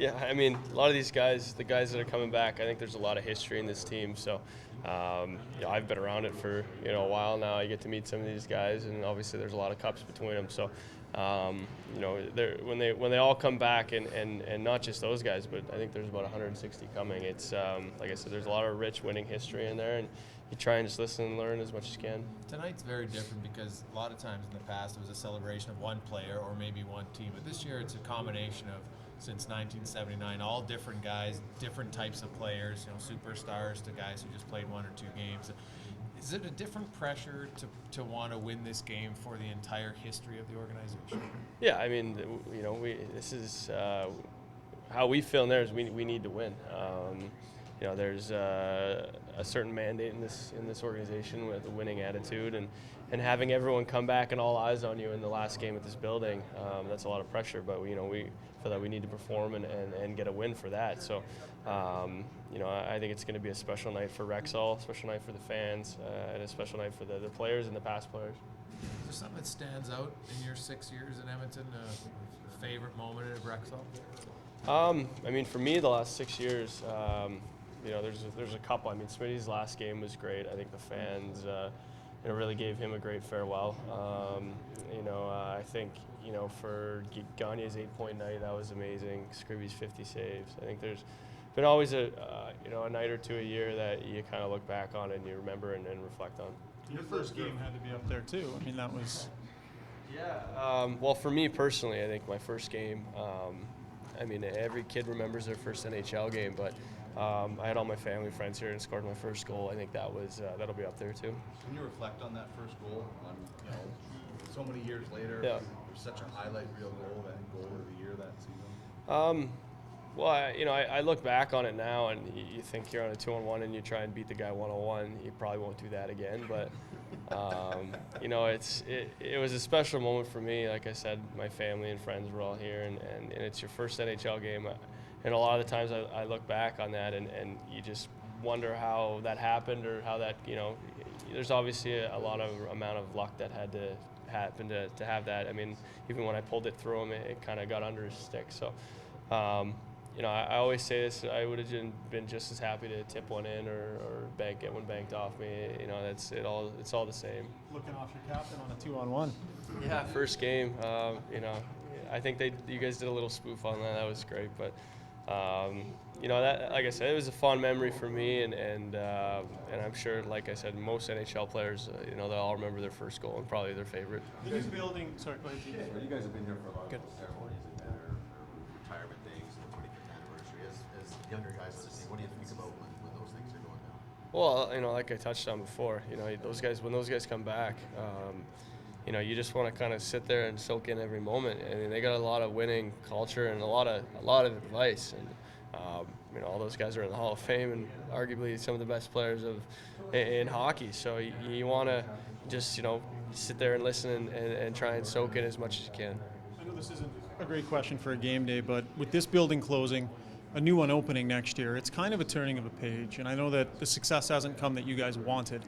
Yeah, I mean, a lot of these guys, the guys that are coming back, I think there's a lot of history in this team. So, I've been around it for a while now. I get to meet some of these guys, and obviously there's a lot of cups between them. So, when they all come back, and not just those guys, but I think there's about 160 coming. It's like I said, there's a lot of rich winning history in there, and you try and just listen and learn as much as you can. Tonight's very different because a lot of times in the past it was a celebration of one player or maybe one team, but this year it's a combination of, since 1979, all different guys, different types of players, superstars to guys who just played one or two games. Is it a different pressure to want to win this game for the entire history of the organization? Yeah, I mean, this is how we feel in there is we need to win. There's a certain mandate in this organization with a winning attitude, and having everyone come back and all eyes on you in the last game at this building. That's a lot of pressure, but we feel that we need to perform and get a win for that. So, I think it's going to be a special night for Rexall, a special night for the fans, and a special night for the players and the past players. Is there something that stands out in your 6 years in Edmonton? A favorite moment at Rexall? I mean, for me, the last 6 years, there's a couple. I mean, Smitty's last game was great. I think the fans, really gave him a great farewell. I think, for Gagne's 8-point night, that was amazing. Scribby's 50 saves. I think there's been always a night or two a year that you kind of look back on and you remember and reflect on. Your first game had to be up there too. I mean, that was. Yeah. Well, for me personally, I think my first game. I mean, every kid remembers their first NHL game, but I had all my family friends here and scored my first goal. I think that'll be up there too. Can you reflect on that first goal? So many years later, yeah. It was such a highlight reel goal, that goal of the year that season. Well, I look back on it now, and you think you're on a 2-on-1 and you try and beat the guy 1-on-1. You probably won't do that again, but it was a special moment for me. Like I said, my family and friends were all here, and it's your first NHL game. And a lot of the times I look back on that, and you just wonder how that happened, or how that, there's obviously a lot of amount of luck that had to happen to have that. I mean, even when I pulled it through him, it kind of got under his stick. So, I always say this, I would have been just as happy to tip one in or get one banked off me. It's all the same. Looking off your captain on a 2-on-1. Yeah, first game. I think you guys did a little spoof on that. That was great, but that, like I said, it was a fond memory for me, and I'm sure, like I said, most NHL players, they'll all remember their first goal and probably their favorite. The new building. Sorry, go ahead. You guys have been here for a lot Good. of ceremonies and dinner or retirement things, the 25th anniversary. As younger guys on the team, what do you think about when those things are going down? Well, like I touched on before, when those guys come back, you just want to kind of sit there and soak in every moment. I mean, they got a lot of winning culture and a lot of advice, and all those guys are in the Hall of Fame and arguably some of the best players in hockey. So you want to just sit there and listen and try and soak in as much as you can. I know this isn't a great question for a game day, but with this building closing, a new one opening next year, it's kind of a turning of a page. And I know that the success hasn't come that you guys wanted.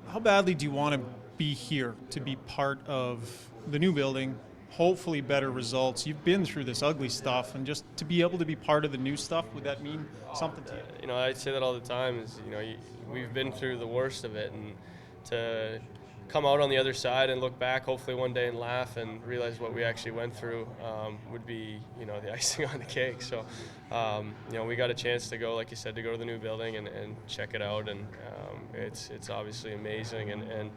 How badly do you want to be here to be part of the new building, hopefully better results? You've been through this ugly stuff, and just to be able to be part of the new stuff, would that mean something to you? I say that all the time is, we've been through the worst of it, and to come out on the other side and look back hopefully one day and laugh and realize what we actually went through would be, the icing on the cake. So, we got a chance to go, like you said, to go to the new building and check it out, and it's obviously amazing, and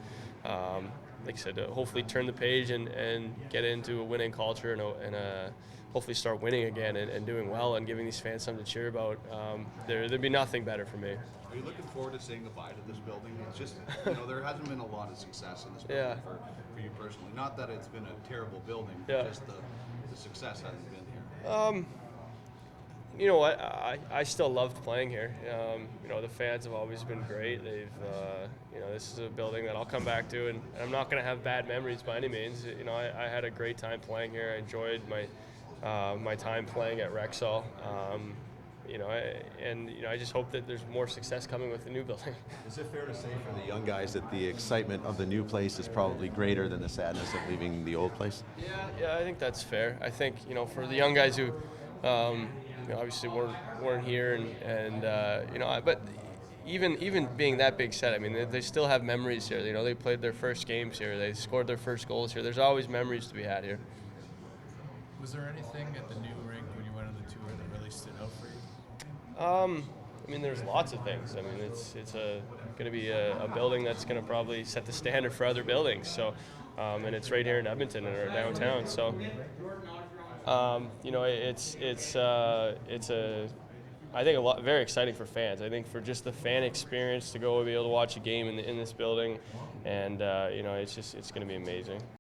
like I said, to hopefully turn the page and get into a winning culture and hopefully start winning again and doing well and giving these fans something to cheer about. There'd be nothing better for me. Are you looking forward to saying goodbye to this building? It's just, there hasn't been a lot of success in this building for you personally. Not that it's been a terrible building, but just the success hasn't been here. You know what? I still loved playing here. The fans have always been great. They've, this is a building that I'll come back to, and I'm not going to have bad memories by any means. I had a great time playing here. I enjoyed my time playing at Rexall. I just hope that there's more success coming with the new building. Is it fair to say for the young guys that the excitement of the new place is probably greater than the sadness of leaving the old place? Yeah, I think that's fair. I think, for the young guys who Obviously weren't here, and but even being that big set, I mean, they still have memories here. They played their first games here. They scored their first goals here. There's always memories to be had here. Was there anything at the new rink when you went on the tour that really stood out for you? I mean, there's lots of things. I mean, it's going to be a building that's going to probably set the standard for other buildings. So, and it's right here in Edmonton or downtown. So, it's I think very exciting for fans. I think for just the fan experience to go be able to watch a game in this building, and it's going to be amazing.